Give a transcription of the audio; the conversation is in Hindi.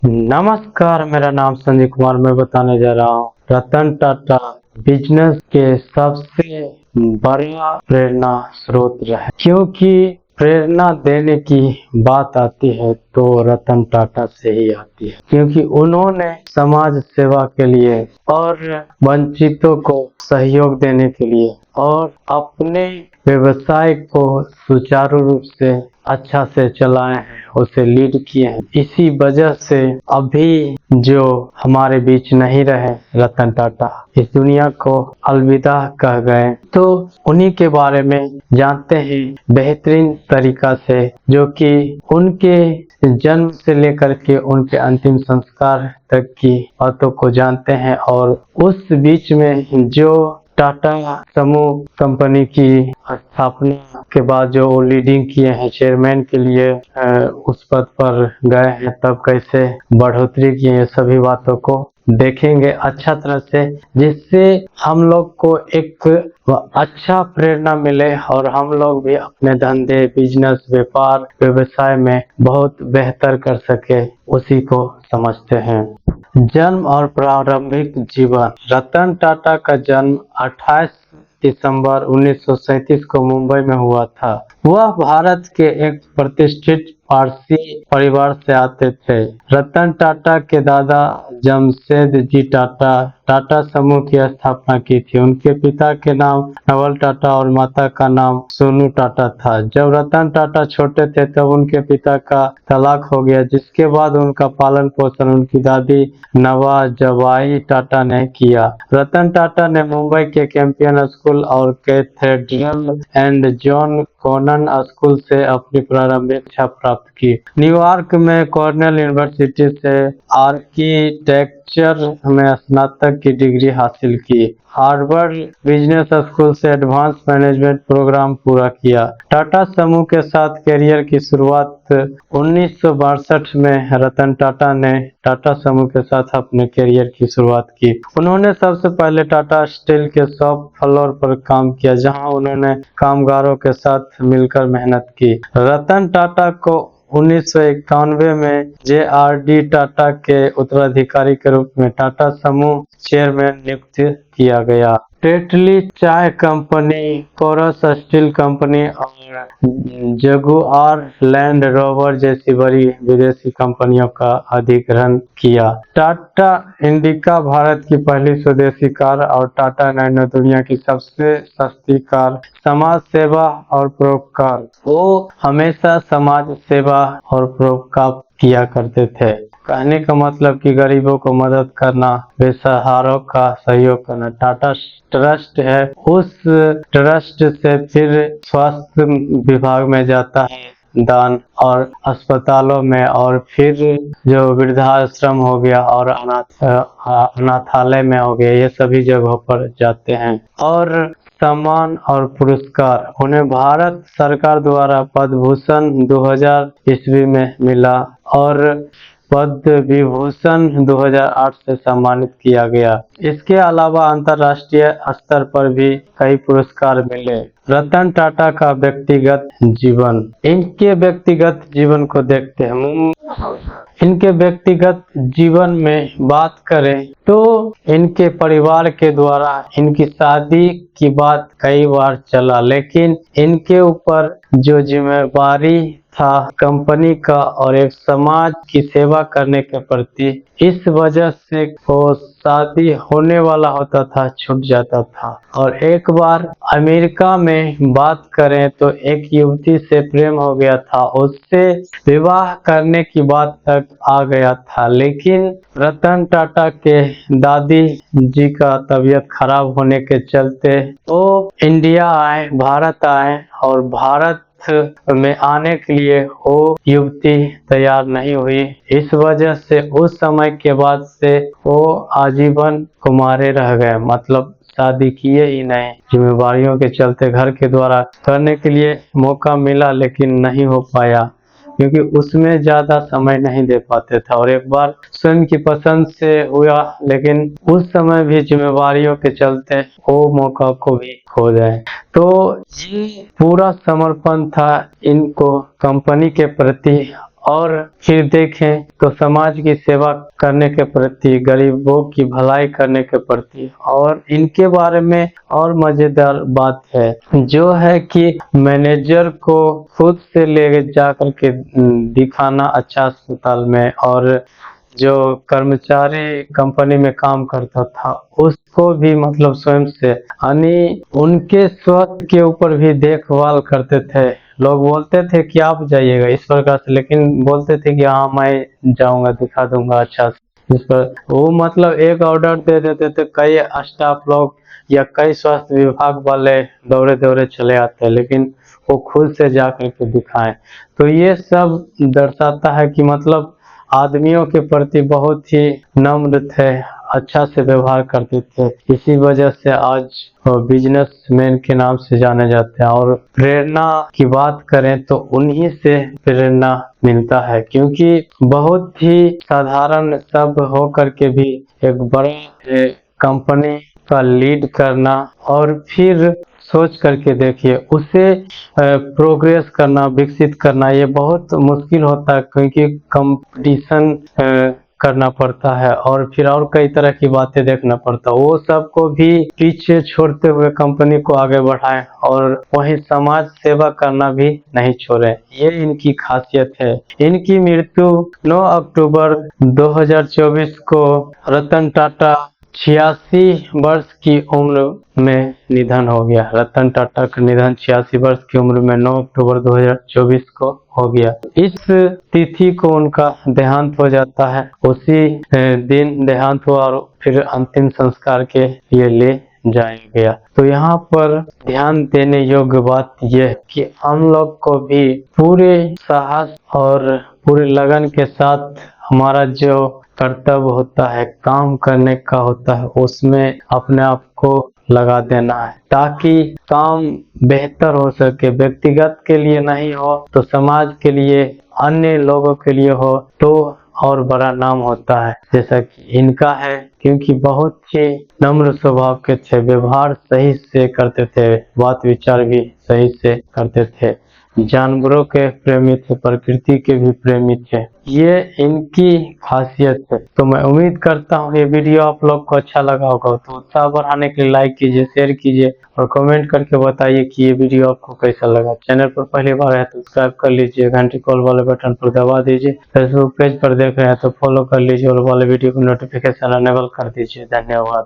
नमस्कार, मेरा नाम संजय कुमार। मैं बताने जा रहा हूँ रतन टाटा बिजनेस के सबसे बड़ा प्रेरणा स्रोत रहे। क्योंकि प्रेरणा देने की बात आती है तो रतन टाटा से ही आती है, क्योंकि उन्होंने समाज सेवा के लिए और वंचितों को सहयोग देने के लिए और अपने व्यवसाय को सुचारू रूप से अच्छा से चलाए हैं, उसे लीड किए हैं। इसी वजह से अभी जो हमारे बीच नहीं रहे रतन टाटा, इस दुनिया को अलविदा कह गए। तो उन्हीं के बारे में जानते हैं बेहतरीन तरीका से, जो कि उनके जन्म से लेकर के उनके अंतिम संस्कार तक की बातों को जानते हैं। और उस बीच में जो टाटा समूह कंपनी की स्थापना के बाद जो वो लीडिंग किए हैं, चेयरमैन के लिए उस पद पर गए हैं, तब कैसे बढ़ोतरी किए हैं, सभी बातों को देखेंगे अच्छा तरह से, जिससे हम लोग को एक अच्छा प्रेरणा मिले और हम लोग भी अपने धंधे, बिजनेस, व्यापार, व्यवसाय में बहुत बेहतर कर सके, उसी को समझते हैं। जन्म और प्रारंभिक जीवन। रतन टाटा का जन्म 28 दिसंबर 1937 को मुंबई में हुआ था। वह भारत के एक प्रतिष्ठित पारसी परिवार से आते थे। रतन टाटा के दादा जमशेद जी टाटा टाटा समूह की स्थापना की थी। उनके पिता के नाम नवल टाटा और माता का नाम सोनू टाटा था। जब रतन टाटा छोटे थे तब उनके पिता का तलाक हो गया, जिसके बाद उनका पालन पोषण उनकी दादी नवाजबाई टाटा ने किया। रतन टाटा ने मुंबई के कैंपियन स्कूल और cathedral and John Connon school से अपनी प्रारंभिक शिक्षा प्राप्त की। न्यूयॉर्क में कॉर्नेल यूनिवर्सिटी से आर्किटेक्चर में स्नातक की डिग्री हासिल की। हार्वर्ड बिजनेस स्कूल से एडवांस मैनेजमेंट प्रोग्राम पूरा किया। टाटा समूह के साथ करियर की शुरुआत 1962 में रतन टाटा ने टाटा समूह के साथ अपने करियर की शुरुआत की। उन्होंने सबसे पहले टाटा स्टील के शॉप फ्लोर पर काम किया, जहां उन्होंने कामगारों के साथ मिलकर मेहनत की। रतन टाटा को 1991 में जे.आर.डी. टाटा के उत्तराधिकारी के रूप में टाटा समूह चेयरमैन नियुक्त किया गया। टेटली चाय कंपनी, कोरस स्टील कंपनी और जगुआर लैंड रोवर जैसी बड़ी विदेशी कंपनियों का अधिग्रहण किया। टाटा इंडिका भारत की पहली स्वदेशी कार और टाटा नैनो दुनिया की सबसे सस्ती कार। समाज सेवा और परोपकार। वो हमेशा समाज सेवा और परोपकार किया करते थे। कहने का मतलब कि गरीबों को मदद करना, बेसहारों का सहयोग करना। टाटा ट्रस्ट है, उस ट्रस्ट से फिर स्वास्थ्य विभाग में जाता है दान, और अस्पतालों में, और फिर जो वृद्धाश्रम हो गया और अनाथालय में हो गया, ये सभी जगहों पर जाते हैं। और सम्मान और पुरस्कार। उन्हें भारत सरकार द्वारा पद्म भूषण 2000 ईस्वी में मिला और पद्म विभूषण 2008 से सम्मानित किया गया। इसके अलावा अंतर्राष्ट्रीय स्तर पर भी कई पुरस्कार मिले। रतन टाटा का व्यक्तिगत जीवन। इनके व्यक्तिगत जीवन को देखते हैं। इनके व्यक्तिगत जीवन में बात करें तो इनके परिवार के द्वारा इनकी शादी की बात कई बार चला, लेकिन इनके ऊपर जो जिम्मेदारी था कंपनी का और एक समाज की सेवा करने के प्रति, इस वजह से वो शादी होने वाला होता था छूट जाता था। और एक बार अमेरिका में बात करें तो एक युवती से प्रेम हो गया था, उससे विवाह करने की बात तक आ गया था, लेकिन रतन टाटा के दादी जी का तबीयत खराब होने के चलते वो इंडिया आए, भारत आए, और भारत में आने के लिए वो युवती तैयार नहीं हुई। इस वजह से उस समय के बाद से वो आजीवन कुंवारे रह गए, मतलब शादी किए ही नहीं। जिम्मेदारियों के चलते घर के द्वारा करने के लिए मौका मिला लेकिन नहीं हो पाया, क्योंकि उसमें ज्यादा समय नहीं दे पाते थे। और एक बार स्वयं की पसंद से हुआ, लेकिन उस समय भी जिम्मेदारियों के चलते वो मौका को भी खो गए। तो ये पूरा समर्पण था इनको कंपनी के प्रति और फिर देखें तो समाज की सेवा करने के प्रति, गरीबों की भलाई करने के प्रति। और इनके बारे में और मजेदार बात है जो है कि मैनेजर को खुद से ले जाकर के दिखाना अच्छा अस्पताल में, और जो कर्मचारी कंपनी में काम करता था उसको भी मतलब स्वयं से, यानी उनके स्वास्थ्य के ऊपर भी देखभाल करते थे। लोग बोलते थे कि आप जाइएगा इस प्रकार से, लेकिन बोलते थे कि हाँ मैं जाऊंगा, दिखा दूंगा अच्छा से। इस पर वो मतलब एक ऑर्डर दे देते थे, कई स्टाफ लोग या कई स्वास्थ्य विभाग वाले दौड़े दौड़े चले आते हैं, लेकिन वो खुद से जा करके दिखाएं। तो ये सब दर्शाता है कि मतलब आदमियों के प्रति बहुत ही नम्र थे, अच्छा से व्यवहार करते थे। इसी वजह से आज बिजनेसमैन के नाम से जाने जाते हैं। और प्रेरणा की बात करें तो उन्हीं से प्रेरणा मिलता है, क्योंकि बहुत ही साधारण सब हो करके भी एक बड़े कंपनी का लीड करना, और फिर सोच करके देखिए उसे प्रोग्रेस करना, विकसित करना, ये बहुत मुश्किल होता है, क्योंकि कंपटीशन करना पड़ता है और फिर और कई तरह की बातें देखना पड़ता है। वो सबको भी पीछे छोड़ते हुए कंपनी को आगे बढ़ाएं और वहीं समाज सेवा करना भी नहीं छोड़े। ये इनकी खासियत है। इनकी मृत्यु 9 अक्टूबर 2024 को रतन टाटा 86 वर्ष की उम्र में निधन हो गया। रतन टाटा का निधन 86 वर्ष की उम्र में 9 अक्टूबर 2024 को हो गया। इस तिथि को उनका देहांत हो जाता है, उसी दिन देहांत हुआ और फिर अंतिम संस्कार के लिए ले जाया गया। तो यहाँ पर ध्यान देने योग्य बात यह है कि हम लोग को भी पूरे साहस और पूरे लगन के साथ हमारा जो कर्तव्य होता है, काम करने का होता है, उसमें अपने आप को लगा देना है, ताकि काम बेहतर हो सके। व्यक्तिगत के लिए नहीं हो तो समाज के लिए, अन्य लोगों के लिए हो तो और बड़ा नाम होता है, जैसा कि इनका है। क्योंकि बहुत ही नम्र स्वभाव के थे, व्यवहार सही से करते थे, बात विचार भी सही से करते थे, जानवरों के प्रेमी थे, प्रकृति के भी प्रेमी थे। ये इनकी खासियत है। तो मैं उम्मीद करता हूँ ये वीडियो आप लोग को अच्छा लगा होगा। तो उत्साह बढ़ाने के लिए लाइक कीजिए, शेयर कीजिए और कमेंट करके बताइए कि ये वीडियो आपको कैसा लगा। चैनल पर पहली बार है तो सब्सक्राइब कर लीजिए, घंटी कॉल वाले बटन पर दबा दीजिए। फेसबुक पेज पर देख रहे हैं तो फॉलो कर लीजिए और वाले वीडियो को नोटिफिकेशन अनेबल कर दीजिए। धन्यवाद।